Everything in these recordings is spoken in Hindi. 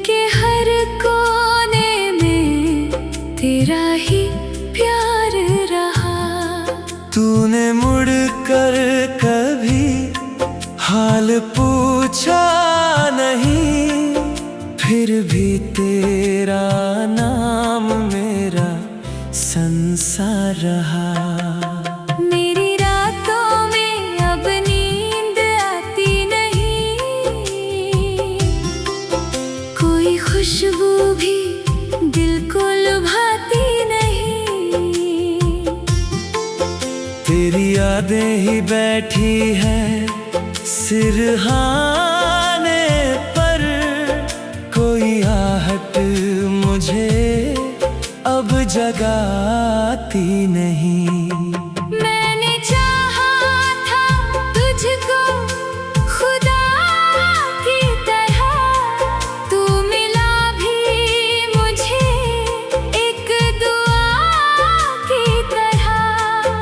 के हर कोने में तेरा ही प्यार रहा। तूने मुड़ कर कभी हाल पूछा नहीं, फिर भी तेरा नाम मेरा संसार रहा। मेरी रातों में अब नींद आती नहीं, कोई खुशबू भी दिल को लुभाती नहीं। तेरी यादें ही बैठी है सिरहाने पर, कोई आहट मुझे अब जगाती नहीं। मैंने चाहा था तुझको खुदा की तरह, तू मिला भी मुझे एक दुआ की तरह।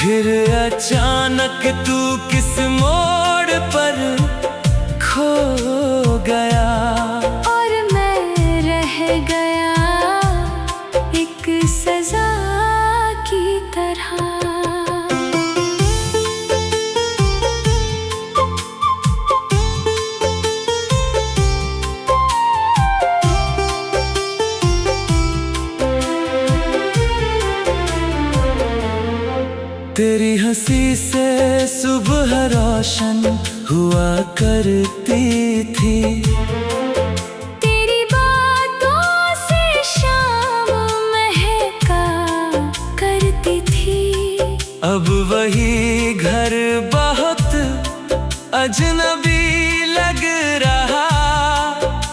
फिर अचानक तू किस मोड़ पर खो गया, और मैं रह गया एक सजा की तरह। तेरी हंसी से सुबह रोशन हुआ करती थी, तेरी बातों से शाम महका करती थी। अब वही घर बहुत अजनबी लग रहा,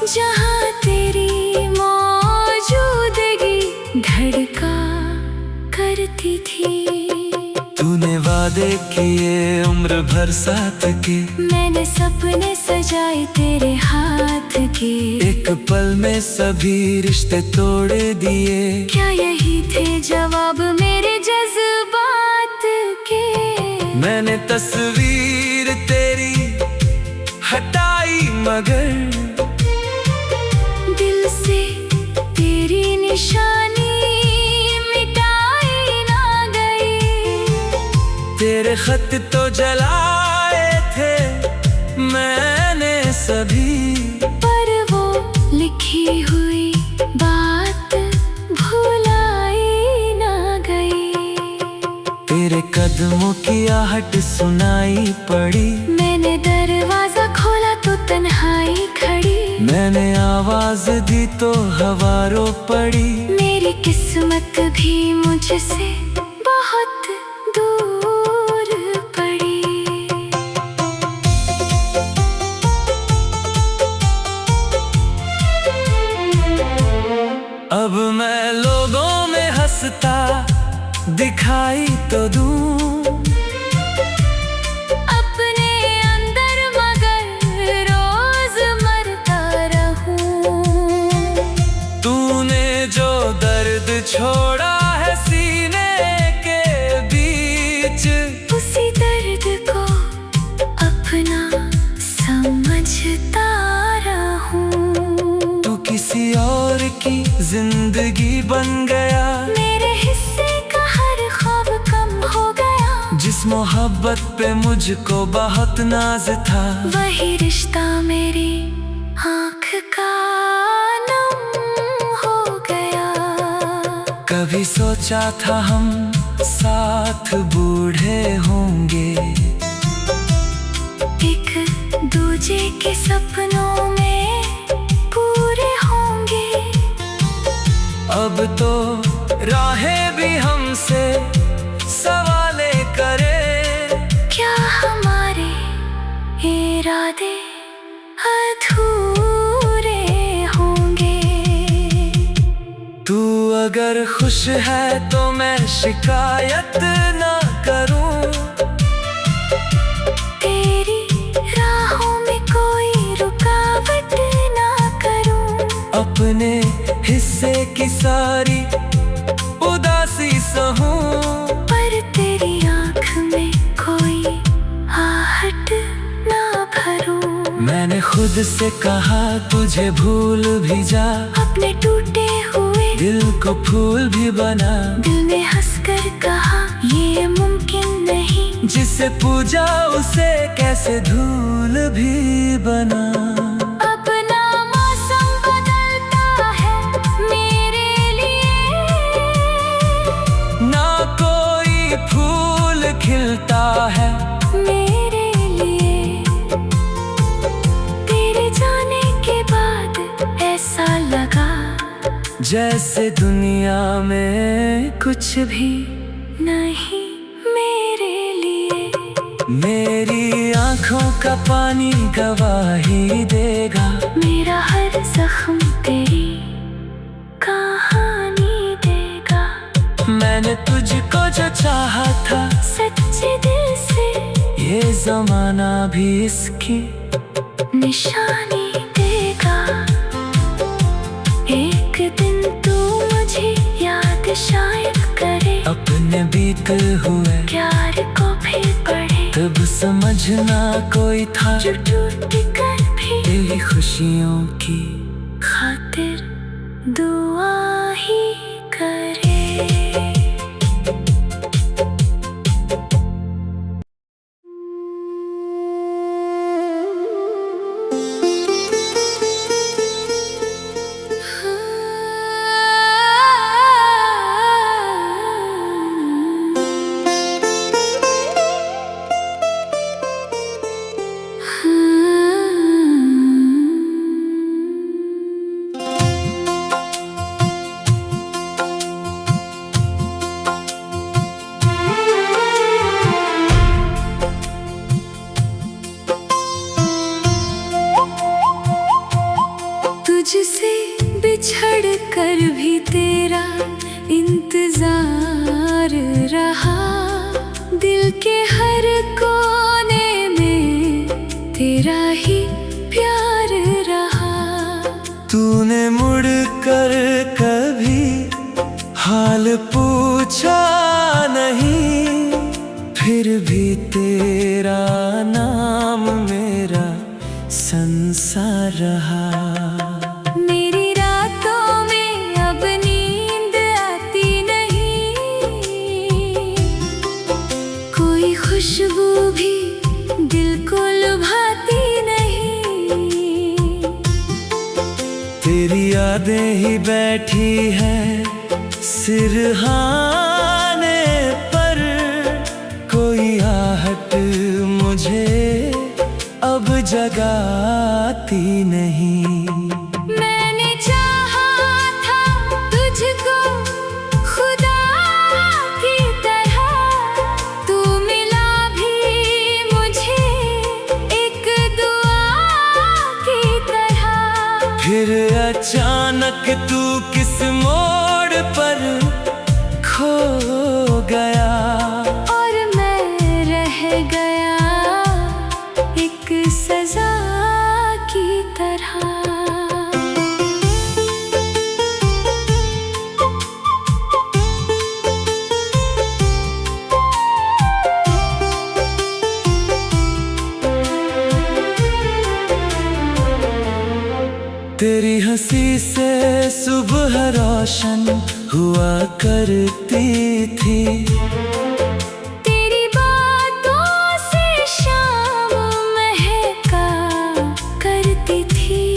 जहाँ तेरी मौजूदगी धड़का करती थी। तूने वादे किए उम्र भर साथ के, मैंने सपने सजाए तेरे हाथ के। एक पल में सभी रिश्ते तोड़ दिए, क्या यही थे जवाब मेरे जज्बात के? मैंने तस्वीर तेरी हटाई मगर दिल से तेरी निशानी मिटाई ना गई। तेरे खत तो जलाए थे मैंने सभी, पर वो लिखी हुई बात भुलाई ना गई। तेरे कदमों की आहट सुनाई पड़ी, मैंने दरवाजा खोला तो तन्हाई खड़ी। मैंने आवाज दी तो हवा रो पड़ी। मेरी किस्मत भी मुझसे बहुत दूर पड़ी। अब मैं लोगों में हंसता दिखाई तो दूं, अपने अंदर मगर रोज मरता रहूं। तूने जो दर्द छोड़ा है सीने के बीच, उसी दर्द को अपना समझता रहूं। तू किसी और की जिंदगी बन गया, मेरे हिस्से का हर ख्वाब कम हो गया। जिस मोहब्बत पे मुझको बहुत नाज था, वही रिश्ता मेरी आँख का नम हो गया। कभी सोचा था हम साथ बूढ़े होंगे, एक दूजे के सपनों में पूरे होंगे। अब तो राहें भी हमसे सवाले करे, क्या हमारे इरादे अधूरे होंगे? तू अगर खुश है तो मैं शिकायत ना करूं, तेरी राहों में कोई रुकावट ना करूं। अपने हिस्से की सारी उदासी सहूं, पर तेरी आँख में कोई आहट ना भरूं। मैंने खुद से कहा तुझे भूल भी जा, अपने टूटे हुए दिल को फूल भी बना। दिल ने हंसकर कहा ये मुमकिन नहीं, जिसे पूजा उसे कैसे धूल भी बना। अपना मौसम बदलता है मेरे लिए, ना कोई फूल खिलता है मेरे लिए। तेरे जाने के बाद ऐसा लगा जैसे दुनिया में कुछ भी नहीं मेरे लिए। मेरी आँखों का पानी गवाही देगा, मेरा हर जख्म तेरी कहानी देगा। मैंने तुझको जो चाहा था सच्चे दिल से, ये जमाना भी इसकी निशानी देगा। एक दिन तू मुझे याद शायद करे, अपने बीते हुए प्यार को फिर पढ़े। तब समझना कोई था जो टूट कर भी तेरी खुशियों की खातिर दुआ ही करे। तुझसे बिछड़ कर भी तेरा इंतजार रहा, दिल के हर कोने में तेरा ही प्यार रहा। तूने मुड़ कर कभी हाल पूछा नहीं, फिर भी तेरा नाम मेरा संसार रहा। मेरी रातों में अब नींद आती नहीं, कोई खुशबू भी दिल को लुभाती नहीं। तेरी यादें ही बैठी है सिरहाने पर, कोई आहट मुझे अब जगाती नहीं। मैंने चाहा था तुझको खुदा की तरह, तू मिला भी मुझे एक दुआ की तरह। फिर अचानक तू किस मोड़ पर खो गया, और मैं रह गया एक सजा की तरह। तेरी हंसी से सुबह रोशन हुआ करती थी, तेरी बातों से शाम महका करती थी।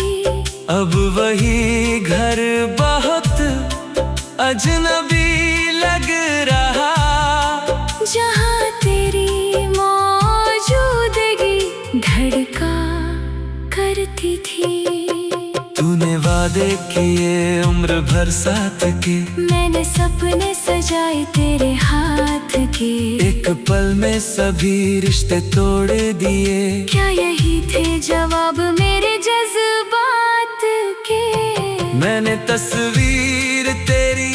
अब वही घर बहुत अजनबी लग रहा, जहाँ तेरी मौजूदगी धड़का करती थी। तूने वादे किए उम्र भर साथ के, मैंने सपने सजाए तेरे हाथ के। एक पल में सभी रिश्ते तोड़ दिए, क्या यही थे जवाब मेरे जज्बात के? मैंने तस्वीर तेरी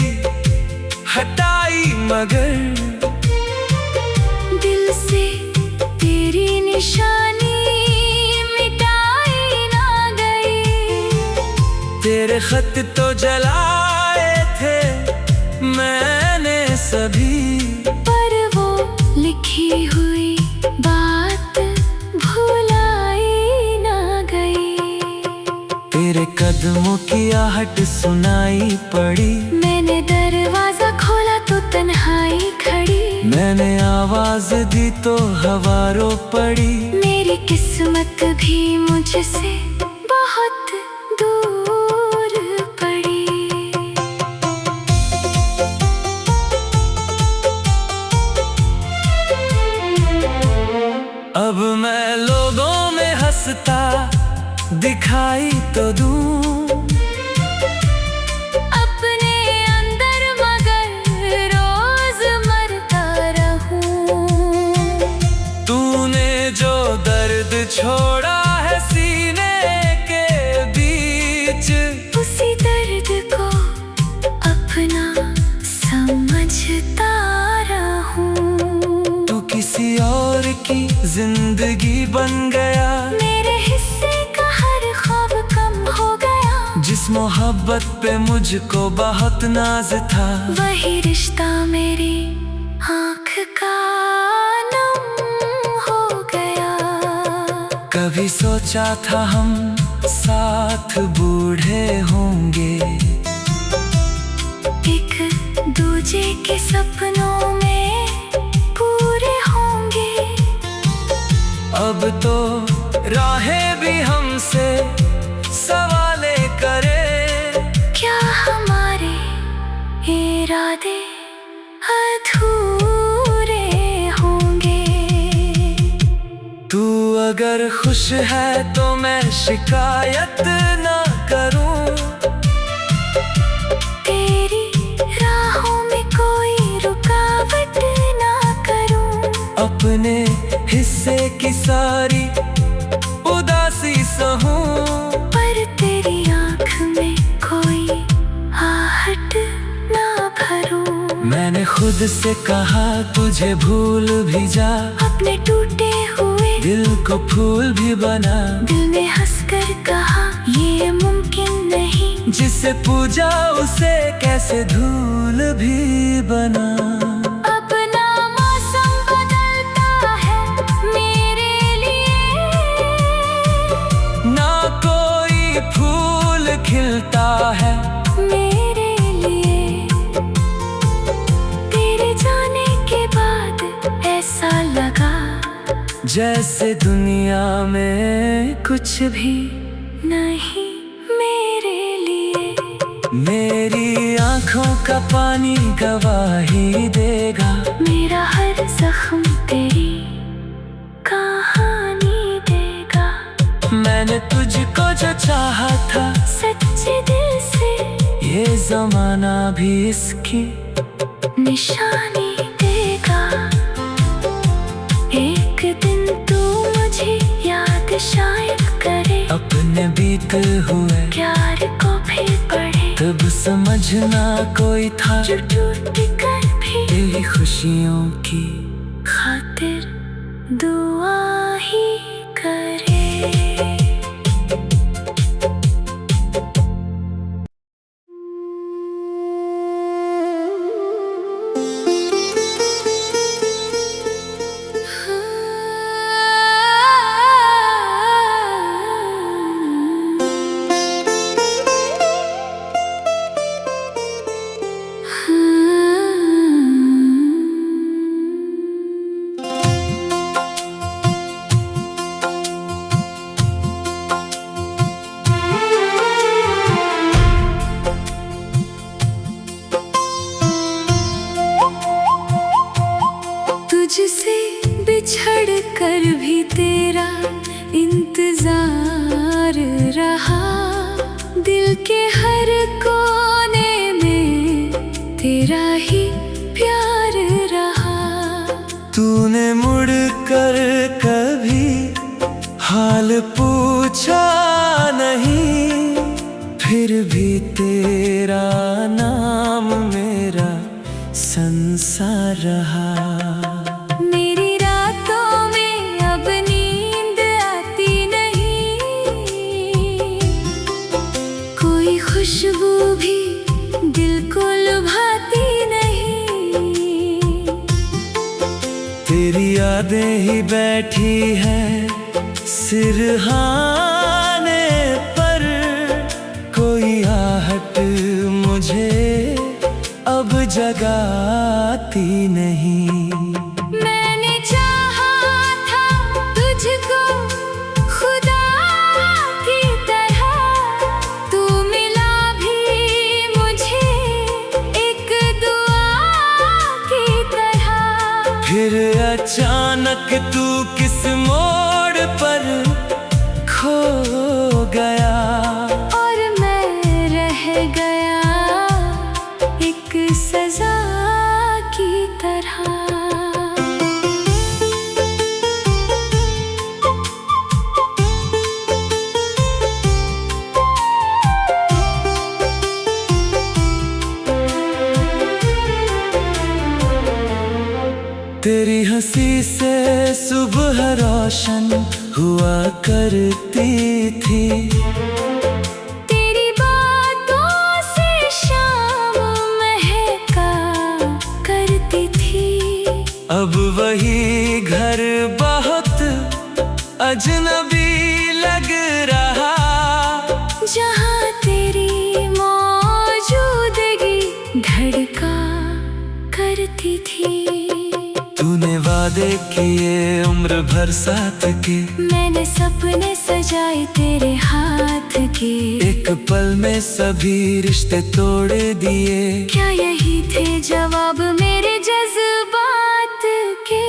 हटाई मगर दिल से तेरी निशानी मिटाई ना गई। तेरे खत तो जलाए थे मैंने सभी, पर वो लिखी हुई बात भुलाई ना गई। कदमों की आहट सुनाई पड़ी। मैंने दरवाजा खोला तो तन्हाई खड़ी। मैंने आवाज दी तो हवा रो पड़ी। मेरी किस्मत भी मुझसे बहुत दूर पड़ी। अब मैं लोगों में हंसता दिखाई तो दूं, अपने अंदर मगर रोज मरता रहूं। तूने जो दर्द छोड़ा है सीने के बीच, उसी दर्द को अपना समझता रहूं। तू किसी और की जिंदगी बन गया। मेरे हिस्से का हर ख्वाब कम हो गया। जिस मोहब्बत पे मुझको बहुत नाज था, वही रिश्ता मेरी आँख का नम हो गया। कभी सोचा था हम साथ बूढ़े होंगे, एक दूजे के सपनों में पूरे होंगे। अब तो राहें भी हमसे सवाले करे। क्या हमारे इरादे अधूरे होंगे? तू अगर खुश है तो मैं शिकायत ना करूं। तेरी राहों में कोई रुकावट ना करूं। अपने हिस्से की सारी उदासी सहूं, पर तेरी आँख में कोई आहट ना भरूं। मैंने खुद से कहा तुझे भूल भी जा, अपने टूटे हुए दिल को फूल भी बना। दिल ने हंसकर कहा ये मुमकिन नहीं। जिसे पूजा उसे कैसे धूल भी बना। अपना मौसम बदलता है मेरे लिए। ना कोई फूल खिलता है मेरे लिए। तेरे जाने के बाद ऐसा लगा जैसे दुनिया में कुछ भी नहीं मेरे लिए। मेरी आँखों का पानी गवाही देगा। मेरा हर जख्म तेरी कहानी देगा। मैंने तुझको जो चाहा था सच्चे दिल से, ये जमाना भी इसकी निशानी देगा। एक दिन तू मुझे याद शायद करे। अपने बीते हुए प्यार को फिर पढ़े। तब समझना कोई था जो टूट कर भी तेरी खुशियों की खातिर दुआ ही करे। तुझसे बिछड़ कर भी तेरा इंतजार रहा। दिल के हर कोने में तेरा ही प्यार रहा। तूने मुड़ कर कभी हाल पूछा नहीं, फिर भी तेरा नाम मेरा संसार रहा। मेरी रातों में अब नींद आती नहीं। कोई खुशबू भी दिल को लुभाती नहीं। तेरी यादें ही बैठी है सिरहाने पर, जगाती नहीं। मैंने चाहा था तुझको खुदा की तरह, तू मिला भी मुझे एक दुआ की तरह। फिर अचानक तू किस मोड़ पर खो गया, और मैं रह गया एक सजा की तरह। तेरी हंसी से सुबह रोशन हुआ करती थी, तेरी बातों से शाम महका करती थी। अब वही घर बहुत अजनबी लग रहा, जहाँ तेरी मौजूदगी धड़का करती थी। तूने वादे किए उम्र भर साथ के, मैंने सपने सजाए तेरे हाथ के। एक पल में सभी रिश्ते तोड़ दिए, क्या यही थे जवाब मेरे जज्बात के?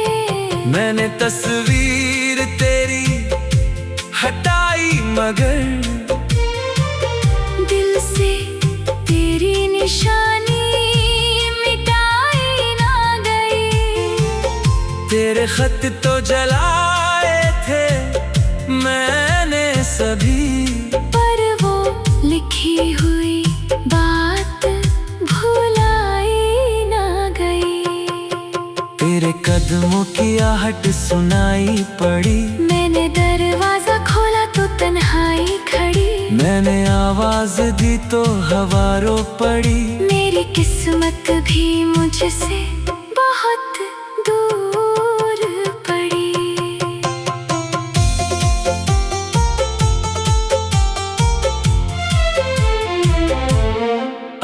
मैंने तस्वीर तेरी हटाई मगर दिल से तेरी निशानी मिटाई ना गई। तेरे खत तो जलाए थे मैंने सभी, पर वो लिखी हुई बात भुलाई ना गई। तेरे कदमों की आहट सुनाई पड़ी, मैंने दरवाजा खोला तो तन्हाई खड़ी। मैंने आवाज दी तो हवा रो पड़ी। मेरी किस्मत भी मुझसे बहुत दूर पड़ी।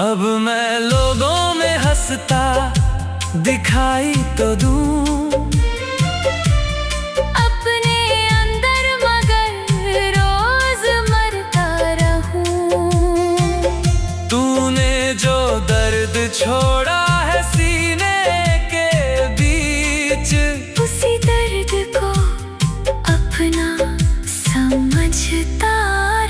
अब मैं लोगों में हंसता दिखाई तो दूं, अपने अंदर मगर रोज मरता रहूं। तूने जो दर्द छोड़ा है सीने के बीच, उसी दर्द को अपना समझता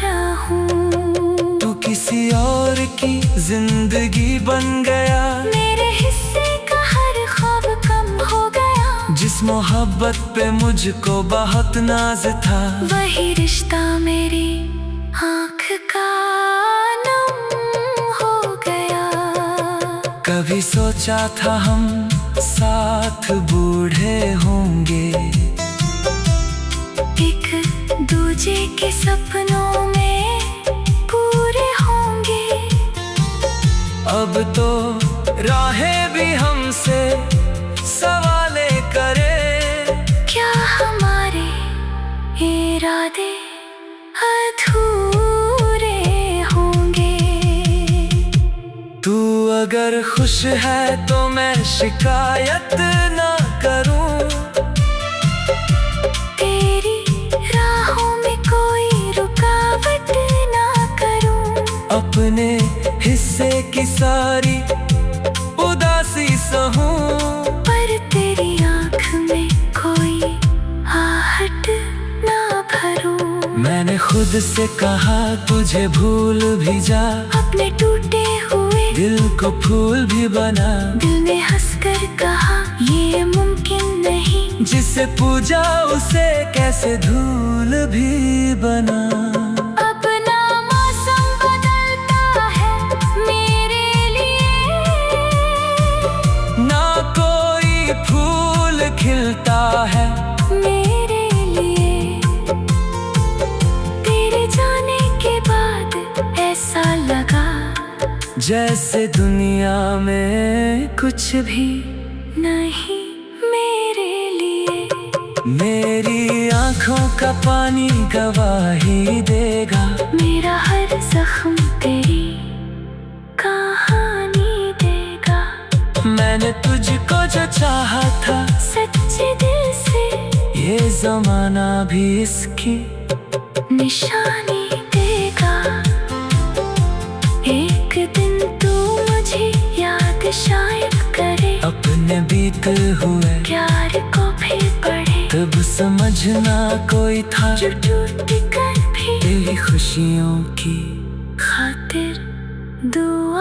रहूं। तू किसी और की जिंदगी बन गया, मेरे हिस्से का हर ख्वाब कम हो गया। जिस मोहब्बत पे मुझको बहुत नाज था, वही रिश्ता मेरी आँख का नम हो गया। कभी सोचा था हम साथ बूढ़े होंगे, एक दूजे के सपनों में पूरे होंगे। अब तो राहें भी हमसे सवाले करे, क्या हमारे इरादे अधूरे होंगे? तू अगर खुश है तो मैं शिकायत ना करूं, तेरी राहों में कोई रुकावट ना करूं। अपने हिस्से की सारी उदासी सहूं, पर तेरी आँख में कोई आहट ना भरूं। मैंने खुद से कहा तुझे भूल भी जा, अपने टूटे हुए दिल को फूल भी बना। दिल ने हंसकर कहा ये मुमकिन नहीं, जिसे पूजा उसे कैसे धूल भी बना। अपना मौसम बदलता है मेरे लिए, ना कोई फूल खिलता है मेरे लिए। तेरे जाने के बाद ऐसा लगा जैसे दुनिया में कुछ भी नहीं मेरे लिए। मेरी आंखों का पानी गवाही देगा, मेरा हर जख्म तेरी कहानी देगा। मैंने तुझको जो चाहा था सच्चे दिल से, ये जमाना भी इसकी निशानी देगा। एक दिन तू मुझे याद शायद करे, अपने बीते हुए प्यार को भी पढ़े। तब समझना कोई था जो टूट कर भी तेरी खुशियों की खातिर दुआ